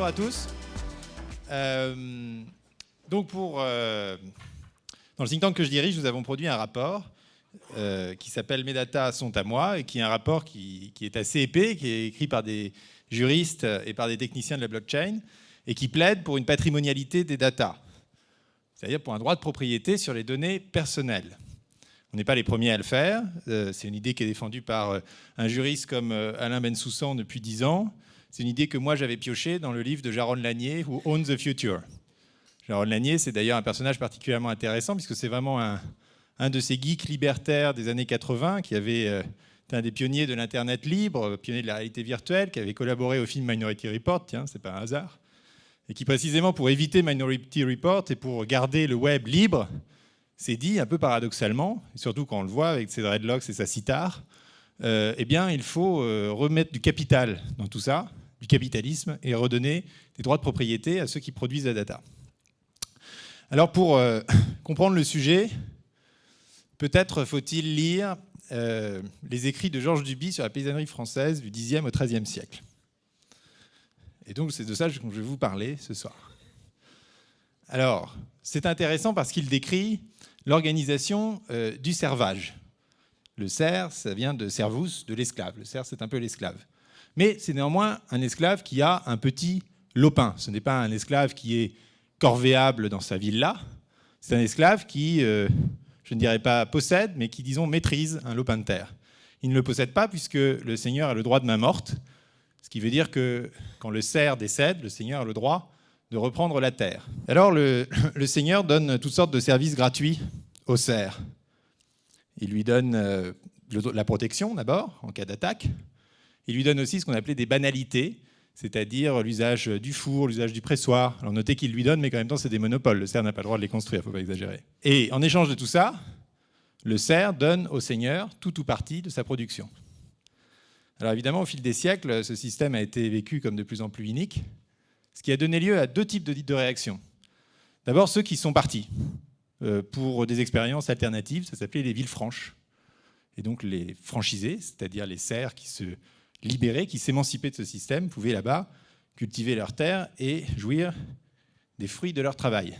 à tous. Donc dans le think tank que je dirige, nous avons produit un rapport qui s'appelle Mes data sont à moi et qui est un rapport qui est assez épais, qui est écrit par des juristes et par des techniciens de la blockchain et qui plaide pour une patrimonialité des data, c'est-à-dire pour un droit de propriété sur les données personnelles. On n'est pas les premiers à le faire. C'est une idée qui est défendue par un juriste comme Alain Bensoussan depuis 10 ans. C'est une idée que moi j'avais piochée dans le livre de Jaron Lanier, Who Owns the Future. Jaron Lanier, c'est d'ailleurs un personnage particulièrement intéressant puisque c'est vraiment un de ces geeks libertaires des années 80 qui avait été un des pionniers de l'Internet libre, pionnier de la réalité virtuelle, qui avait collaboré au film Minority Report, tiens, c'est pas un hasard, et qui précisément pour éviter Minority Report et pour garder le web libre, s'est dit un peu paradoxalement, surtout quand on le voit avec ses dreadlocks et sa cithare, eh bien il faut remettre du capital dans tout ça, du capitalisme, et redonner des droits de propriété à ceux qui produisent la data. Alors pour comprendre le sujet, peut-être faut-il lire les écrits de Georges Duby sur la paysannerie française du Xe au XIIIe siècle. Et donc c'est de ça que je vais vous parler ce soir. Alors, c'est intéressant parce qu'il décrit l'organisation du servage. Le serf, ça vient de servus, de l'esclave. Le serf, c'est un peu l'esclave. Mais c'est néanmoins un esclave qui a un petit lopin. Ce n'est pas un esclave qui est corvéable dans sa villa. C'est un esclave qui, je ne dirais pas possède, mais qui, disons, maîtrise un lopin de terre. Il ne le possède pas puisque le seigneur a le droit de main morte, ce qui veut dire que quand le serf décède, le seigneur a le droit de reprendre la terre. Alors le seigneur donne toutes sortes de services gratuits au serf. Il lui donne la protection d'abord, en cas d'attaque. Il lui donne aussi ce qu'on appelait des banalités, c'est-à-dire l'usage du four, l'usage du pressoir. Alors notez qu'il lui donne, mais en même temps c'est des monopoles. Le serf n'a pas le droit de les construire, il ne faut pas exagérer. Et en échange de tout ça, le serf donne au seigneur tout ou partie de sa production. Alors évidemment, au fil des siècles, ce système a été vécu comme de plus en plus inique, ce qui a donné lieu à deux types de réactions. D'abord, ceux qui sont partis pour des expériences alternatives, ça s'appelait les villes franches. Et donc les franchisés, c'est-à-dire les serfs qui se libéraient, qui s'émancipaient de ce système, pouvaient là-bas cultiver leurs terres et jouir des fruits de leur travail.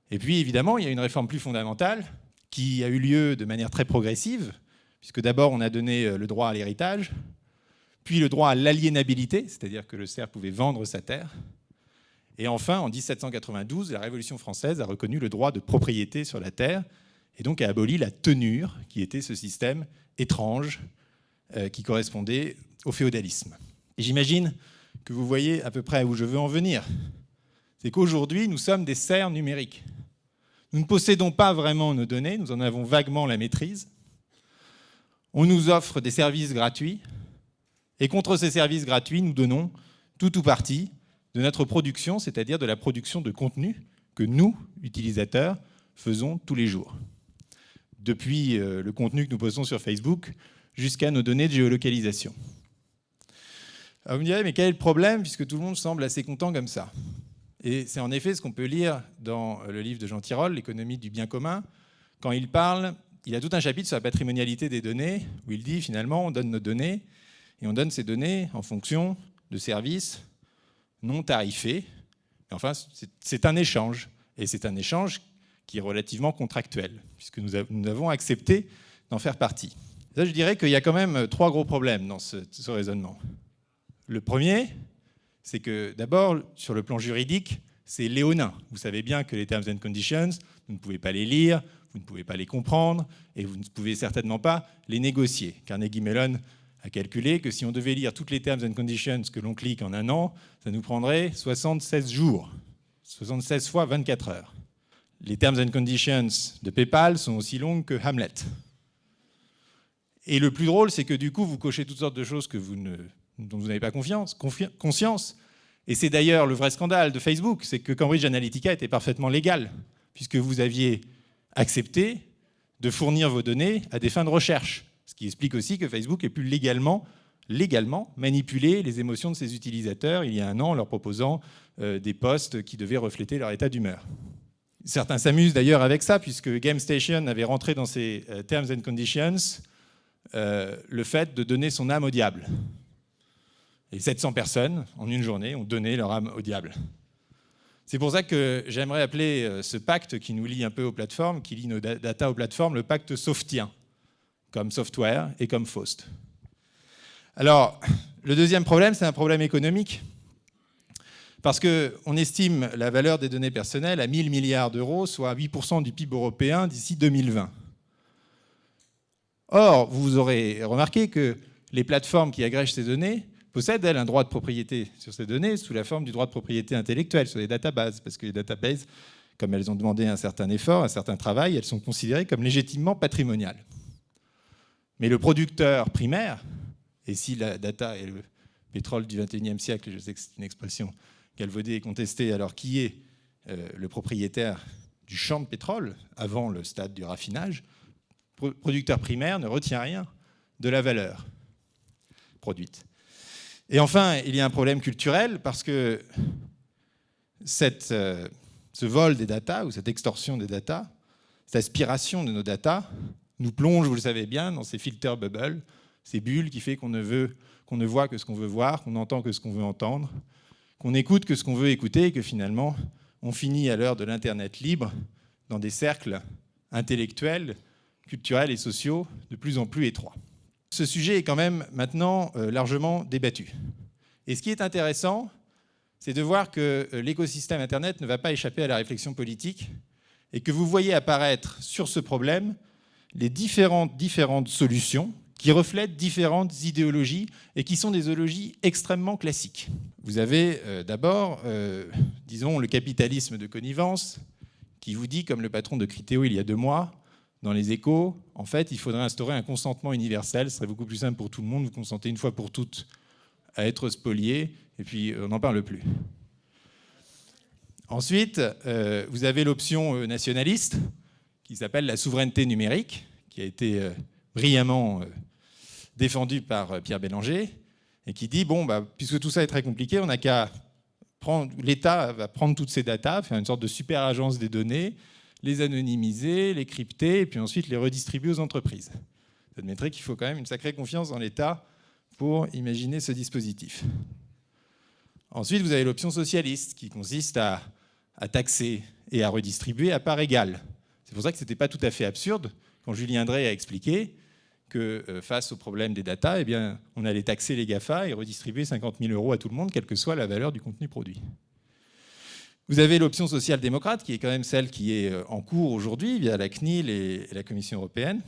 Et puis évidemment, il y a une réforme plus fondamentale qui a eu lieu de manière très progressive, puisque d'abord on a donné le droit à l'héritage, puis le droit à l'aliénabilité, c'est-à-dire que le serf pouvait vendre sa terre. Et enfin, en 1792, la Révolution française a reconnu le droit de propriété sur la terre et donc a aboli la tenure, qui était ce système étrange qui correspondait au féodalisme. Et j'imagine que vous voyez à peu près où je veux en venir. C'est qu'aujourd'hui, nous sommes des serfs numériques. Nous ne possédons pas vraiment nos données, nous en avons vaguement la maîtrise. On nous offre des services gratuits. Et contre ces services gratuits, nous donnons tout ou partie de notre production, c'est-à-dire de la production de contenu que nous, utilisateurs, faisons tous les jours. Depuis le contenu que nous postons sur Facebook jusqu'à nos données de géolocalisation. Alors vous me direz, mais quel est le problème puisque tout le monde semble assez content comme ça? Et c'est en effet ce qu'on peut lire dans le livre de Jean Tirole, L'économie du bien commun, quand il parle, il a tout un chapitre sur la patrimonialité des données, où il dit finalement on donne nos données, et on donne ces données en fonction de services non tarifés. Enfin, c'est un échange. Et c'est un échange qui est relativement contractuel, puisque nous avons accepté d'en faire partie. Là, je dirais qu'il y a quand même trois gros problèmes dans ce raisonnement. Le premier, c'est que d'abord, sur le plan juridique, c'est léonin. Vous savez bien que les Terms and Conditions, vous ne pouvez pas les lire, vous ne pouvez pas les comprendre, et vous ne pouvez certainement pas les négocier. Carnegie Mellon a calculé que si on devait lire toutes les Terms and Conditions que l'on clique en un an, ça nous prendrait 76 jours, 76 fois 24 heures. Les Terms and Conditions de PayPal sont aussi longues que Hamlet. Et le plus drôle, c'est que du coup, vous cochez toutes sortes de choses dont vous n'avez pas conscience. Et c'est d'ailleurs le vrai scandale de Facebook, c'est que Cambridge Analytica était parfaitement légal, puisque vous aviez accepté de fournir vos données à des fins de recherche. Ce qui explique aussi que Facebook ait pu légalement manipuler les émotions de ses utilisateurs il y a un an en leur proposant des posts qui devaient refléter leur état d'humeur. Certains s'amusent d'ailleurs avec ça, puisque GameStation avait rentré dans ses Terms and Conditions le fait de donner son âme au diable. Et 700 personnes, en une journée, ont donné leur âme au diable. C'est pour ça que j'aimerais appeler ce pacte qui nous lie un peu aux plateformes, qui lie nos data aux plateformes, le pacte Softien, comme software et comme Faust. Alors, le deuxième problème, c'est un problème économique. Parce qu'on estime la valeur des données personnelles à 1 000 milliards d'euros, soit 8% du PIB européen d'ici 2020. Or, vous aurez remarqué que les plateformes qui agrègent ces données possèdent, elles, un droit de propriété sur ces données sous la forme du droit de propriété intellectuelle sur les databases. Parce que les databases, comme elles ont demandé un certain effort, un certain travail, elles sont considérées comme légitimement patrimoniales. Mais le producteur primaire, et si la data est le pétrole du XXIe siècle, et je sais que c'est une expression galvaudée et contestée, alors qui est le propriétaire du champ de pétrole avant le stade du raffinage, le producteur primaire ne retient rien de la valeur produite. Et enfin, il y a un problème culturel parce que ce vol des datas ou cette extorsion des datas, cette aspiration de nos datas, nous plonge, vous le savez bien, dans ces filter bubbles, ces bulles qui fait qu'on ne voit que ce qu'on veut voir, qu'on n'entend que ce qu'on veut entendre, qu'on n'écoute que ce qu'on veut écouter et que finalement, on finit à l'heure de l'Internet libre dans des cercles intellectuels, culturels et sociaux de plus en plus étroits. Ce sujet est quand même maintenant largement débattu. Et ce qui est intéressant, c'est de voir que l'écosystème Internet ne va pas échapper à la réflexion politique et que vous voyez apparaître sur ce problème les différentes solutions qui reflètent différentes idéologies et qui sont des idéologies extrêmement classiques. Vous avez d'abord, disons, le capitalisme de connivence qui vous dit, comme le patron de Criteo il y a 2 mois, dans les Échos, en fait, il faudrait instaurer un consentement universel. Ce serait beaucoup plus simple pour tout le monde. Vous consentez une fois pour toutes à être spolié, et puis on n'en parle plus. Ensuite, vous avez l'option nationaliste, qui s'appelle la souveraineté numérique, qui a été brillamment défendue par Pierre Bélanger, et qui dit, bon, puisque tout ça est très compliqué, on n'a qu'à prendre, l'État va prendre toutes ces datas, faire une sorte de super agence des données, les anonymiser, les crypter, et puis ensuite les redistribuer aux entreprises. Ça admettrait qu'il faut quand même une sacrée confiance dans l'État pour imaginer ce dispositif. Ensuite, vous avez l'option socialiste, qui consiste à taxer et à redistribuer à part égale. C'est pour ça que ce n'était pas tout à fait absurde quand Julien Drey a expliqué que face au problème des datas, eh bien, on allait taxer les GAFA et redistribuer 50 000 € à tout le monde, quelle que soit la valeur du contenu produit. Vous avez l'option social-démocrate, qui est quand même celle qui est en cours aujourd'hui via la CNIL et la Commission européenne,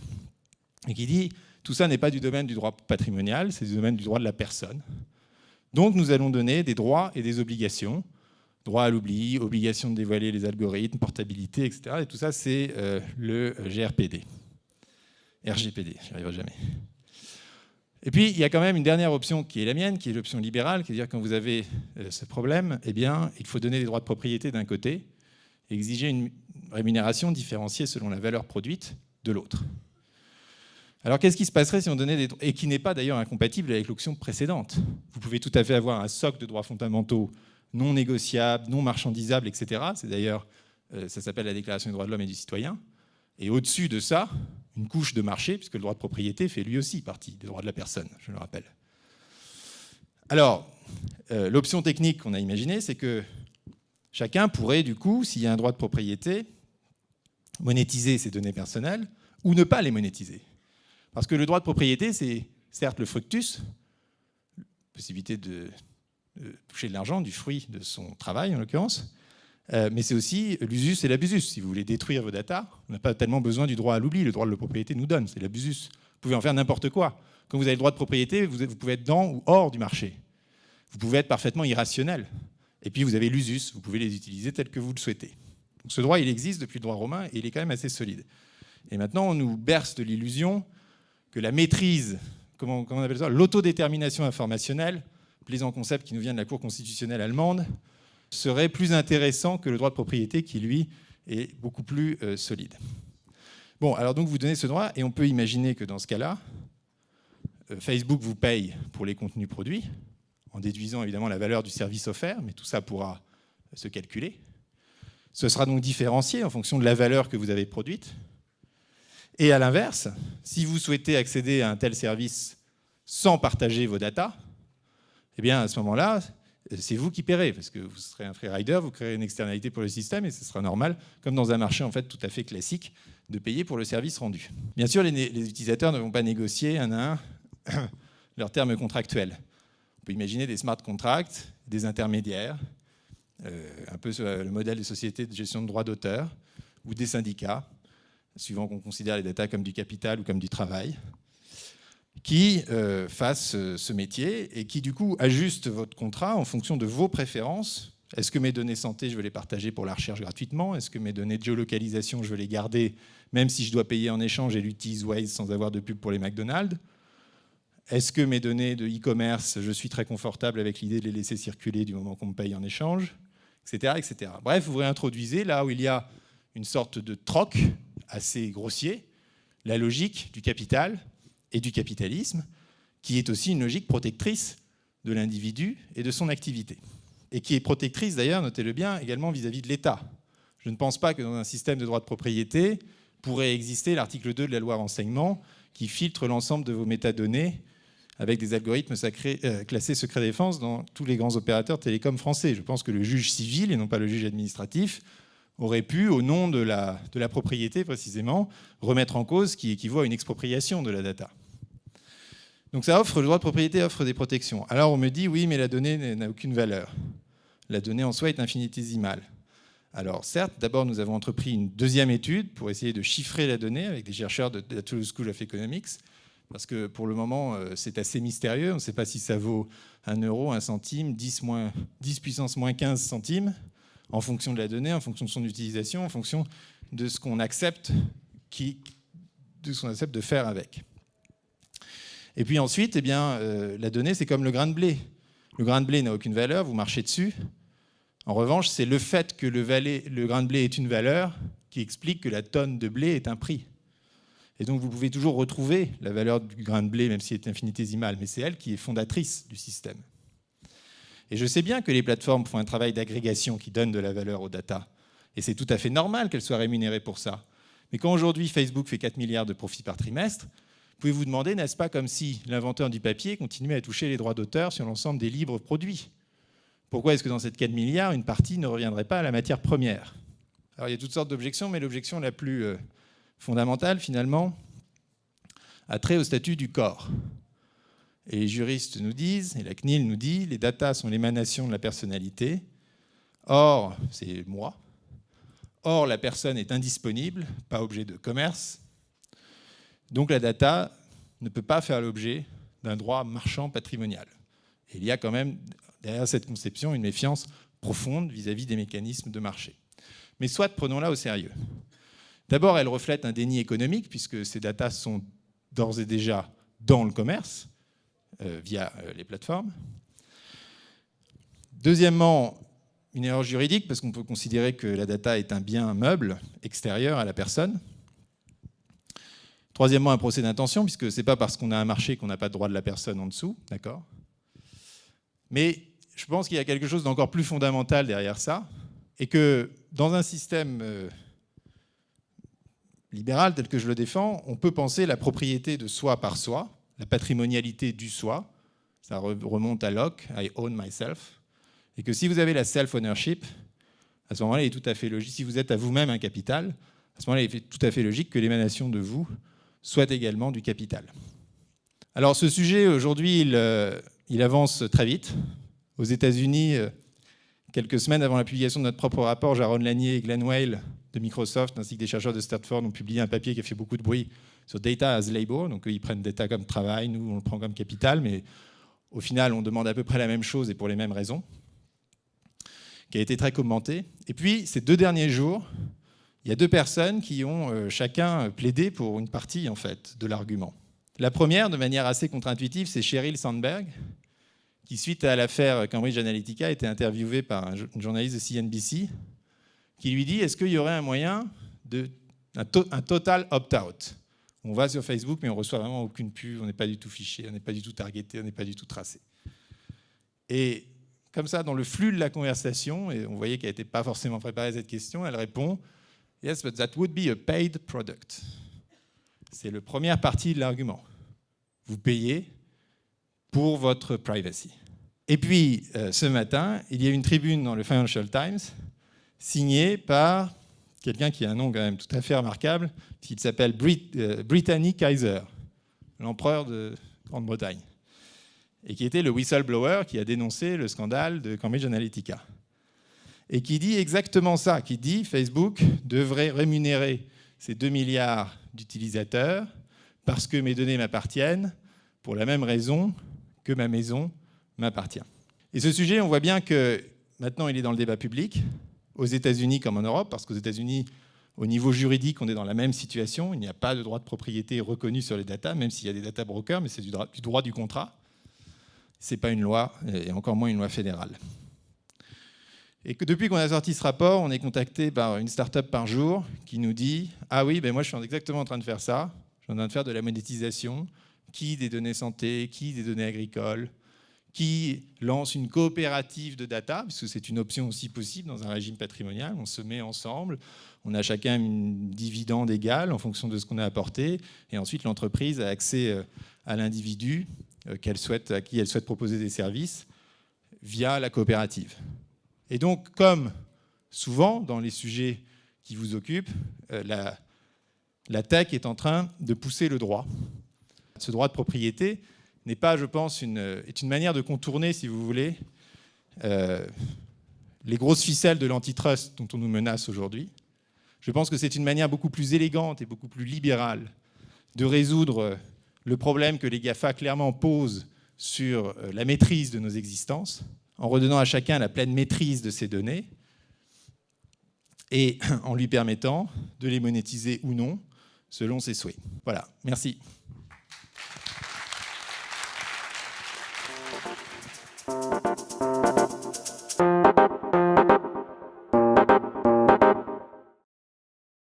et qui dit tout ça n'est pas du domaine du droit patrimonial, c'est du domaine du droit de la personne. Donc nous allons donner des droits et des obligations, droit à l'oubli, obligation de dévoiler les algorithmes, portabilité, etc. Et tout ça, c'est le RGPD, j'y arriverai jamais. Et puis, il y a quand même une dernière option qui est la mienne, qui est l'option libérale, qui veut dire que quand vous avez ce problème, eh bien, il faut donner des droits de propriété d'un côté et exiger une rémunération différenciée selon la valeur produite de l'autre. Alors, qu'est-ce qui se passerait si on donnait des droits, et qui n'est pas d'ailleurs incompatible avec l'option précédente. Vous pouvez tout à fait avoir un socle de droits fondamentaux non négociables, non marchandisables, etc. C'est d'ailleurs, ça s'appelle la Déclaration des droits de l'homme et du citoyen. Et au-dessus de ça, une couche de marché, puisque le droit de propriété fait lui aussi partie des droits de la personne, je le rappelle. Alors, l'option technique qu'on a imaginée, c'est que chacun pourrait, du coup, s'il y a un droit de propriété, monétiser ses données personnelles ou ne pas les monétiser. Parce que le droit de propriété, c'est certes le fructus, la possibilité de toucher de l'argent, du fruit de son travail en l'occurrence, mais c'est aussi l'usus et l'abusus. Si vous voulez détruire vos datas, on n'a pas tellement besoin du droit à l'oubli, le droit de la propriété nous donne, c'est l'abusus. Vous pouvez en faire n'importe quoi. Quand vous avez le droit de propriété, vous pouvez être dans ou hors du marché. Vous pouvez être parfaitement irrationnel. Et puis vous avez l'usus, vous pouvez les utiliser tels que vous le souhaitez. Donc ce droit, il existe depuis le droit romain et il est quand même assez solide. Et maintenant, on nous berce de l'illusion que la maîtrise, comment on appelle ça, l'autodétermination informationnelle, plaisant concept qui nous vient de la Cour constitutionnelle allemande, serait plus intéressant que le droit de propriété qui, lui, est beaucoup plus solide. Bon, alors donc vous donnez ce droit et on peut imaginer que dans ce cas-là, Facebook vous paye pour les contenus produits, en déduisant évidemment la valeur du service offert, mais tout ça pourra se calculer. Ce sera donc différencié en fonction de la valeur que vous avez produite. Et à l'inverse, si vous souhaitez accéder à un tel service sans partager vos datas, eh bien à ce moment-là, c'est vous qui paierez, parce que vous serez un freerider, vous créerez une externalité pour le système, et ce sera normal, comme dans un marché en fait tout à fait classique, de payer pour le service rendu. Bien sûr, les utilisateurs ne vont pas négocier un à un leurs termes contractuels. On peut imaginer des smart contracts, des intermédiaires, un peu sur le modèle de société de gestion de droits d'auteur, ou des syndicats, suivant qu'on considère les data comme du capital ou comme du travail, qui fassent ce métier et qui, du coup, ajustent votre contrat en fonction de vos préférences. Est-ce que mes données santé, je veux les partager pour la recherche gratuitement? Est-ce que mes données de géolocalisation, je veux les garder, même si je dois payer en échange et l'utilise Waze sans avoir de pub pour les McDonald's? Est-ce que mes données de e-commerce, je suis très confortable avec l'idée de les laisser circuler du moment qu'on me paye en échange, etc., etc. Bref, vous réintroduisez là où il y a une sorte de troc assez grossier, la logique du capital et du capitalisme, qui est aussi une logique protectrice de l'individu et de son activité. Et qui est protectrice, d'ailleurs, notez-le bien, également vis-à-vis de l'État. Je ne pense pas que dans un système de droit de propriété pourrait exister l'article 2 de la loi renseignement qui filtre l'ensemble de vos métadonnées avec des algorithmes classés secret défense dans tous les grands opérateurs télécoms français. Je pense que le juge civil, et non pas le juge administratif, aurait pu, au nom de la propriété précisément, remettre en cause ce qui équivaut à une expropriation de la data. Donc ça offre, le droit de propriété offre des protections. Alors on me dit, oui, mais la donnée n'a aucune valeur. La donnée en soi est infinitésimale. Alors certes, d'abord nous avons entrepris une deuxième étude pour essayer de chiffrer la donnée avec des chercheurs de la Toulouse School of Economics, parce que pour le moment c'est assez mystérieux, on ne sait pas si ça vaut 1 euro, 1 centime, 10 puissance moins 15 centimes, en fonction de la donnée, en fonction de son utilisation, en fonction de ce qu'on accepte, de faire avec. Et puis ensuite, eh bien, la donnée, c'est comme le grain de blé. Le grain de blé n'a aucune valeur, vous marchez dessus. En revanche, c'est le fait que le grain de blé est une valeur qui explique que la tonne de blé est un prix. Et donc vous pouvez toujours retrouver la valeur du grain de blé, même si elle est infinitésimale, mais c'est elle qui est fondatrice du système. Et je sais bien que les plateformes font un travail d'agrégation qui donne de la valeur aux data. Et c'est tout à fait normal qu'elles soient rémunérées pour ça. Mais quand aujourd'hui Facebook fait 4 milliards de profits par trimestre, vous pouvez vous demander, n'est-ce pas comme si l'inventeur du papier continuait à toucher les droits d'auteur sur l'ensemble des livres produits? Pourquoi est-ce que dans cette 4 milliards, une partie ne reviendrait pas à la matière première? Alors il y a toutes sortes d'objections, mais l'objection la plus fondamentale, finalement, a trait au statut du corps. Et les juristes nous disent, et la CNIL nous dit, les datas sont l'émanation de la personnalité. Or, c'est moi. Or, la personne est indisponible, pas objet de commerce. Donc la data ne peut pas faire l'objet d'un droit marchand patrimonial. Et il y a quand même, derrière cette conception, une méfiance profonde vis-à-vis des mécanismes de marché. Mais soit, prenons-la au sérieux. D'abord, elle reflète un déni économique, puisque ces datas sont d'ores et déjà dans le commerce, via les plateformes. Deuxièmement, une erreur juridique, parce qu'on peut considérer que la data est un bien meuble extérieur à la personne. Troisièmement, un procès d'intention, puisque ce n'est pas parce qu'on a un marché qu'on n'a pas de droit de la personne en dessous, d'accord? Mais je pense qu'il y a quelque chose d'encore plus fondamental derrière ça, et que dans un système libéral tel que je le défends, on peut penser la propriété de soi par soi, la patrimonialité du soi, ça remonte à Locke, I own myself, et que si vous avez la self-ownership, à ce moment-là, il est tout à fait logique, si vous êtes à vous-même un capital, à ce moment-là, il est tout à fait logique que l'émanation de vous soit également du capital. Alors ce sujet, aujourd'hui, il avance très vite. Aux États-Unis, quelques semaines avant la publication de notre propre rapport, Jaron Lanier et Glenn Whale de Microsoft, ainsi que des chercheurs de Stanford, ont publié un papier qui a fait beaucoup de bruit sur Data as Labor. Donc ils prennent data comme travail, nous on le prend comme capital, mais au final on demande à peu près la même chose et pour les mêmes raisons, qui a été très commenté. Et puis ces 2 derniers jours, il y a 2 personnes qui ont chacun plaidé pour une partie en fait, de l'argument. La première, de manière assez contre-intuitive, c'est Sheryl Sandberg, qui, suite à l'affaire Cambridge Analytica, a été interviewée par une journaliste de CNBC, qui lui dit, est-ce qu'il y aurait un moyen un total opt-out? On va sur Facebook, mais on ne reçoit vraiment aucune pub, on n'est pas du tout fiché, on n'est pas du tout targeté, on n'est pas du tout tracé. Et comme ça, dans le flux de la conversation, et on voyait qu'elle n'était pas forcément préparée à cette question, elle répond « Yes, but that would be a paid product ». C'est la première partie de l'argument. Vous payez pour votre privacy. Et puis, ce matin, il y a une tribune dans le Financial Times signée par quelqu'un qui a un nom quand même tout à fait remarquable, qui s'appelle Brittany Kaiser, l'empereur de Grande-Bretagne, et qui était le whistleblower qui a dénoncé le scandale de Cambridge Analytica. Et qui dit exactement ça, qui dit Facebook devrait rémunérer ces 2 milliards d'utilisateurs parce que mes données m'appartiennent pour la même raison que ma maison m'appartient. Et ce sujet, on voit bien que maintenant, il est dans le débat public, aux États-Unis comme en Europe, parce qu'aux États-Unis, au niveau juridique, on est dans la même situation. Il n'y a pas de droit de propriété reconnu sur les datas, même s'il y a des data brokers, mais c'est du droit du contrat. Ce n'est pas une loi, et encore moins une loi fédérale. Et que depuis qu'on a sorti ce rapport, on est contacté par une start-up par jour qui nous dit « Ah oui, ben moi je suis exactement en train de faire ça, je suis en train de faire de la monétisation, qui des données santé, qui des données agricoles, qui lance une coopérative de data, puisque c'est une option aussi possible dans un régime patrimonial, on se met ensemble, on a chacun une dividende égale en fonction de ce qu'on a apporté, et ensuite l'entreprise a accès à l'individu à qui elle souhaite proposer des services via la coopérative. Et donc, comme souvent dans les sujets qui vous occupent, la tech est en train de pousser le droit. Ce droit de propriété n'est pas, je pense, est une manière de contourner, si vous voulez, les grosses ficelles de l'antitrust dont on nous menace aujourd'hui. Je pense que c'est une manière beaucoup plus élégante et beaucoup plus libérale de résoudre le problème que les GAFA clairement posent sur la maîtrise de nos existences, en redonnant à chacun la pleine maîtrise de ses données et en lui permettant de les monétiser ou non selon ses souhaits. Voilà, merci.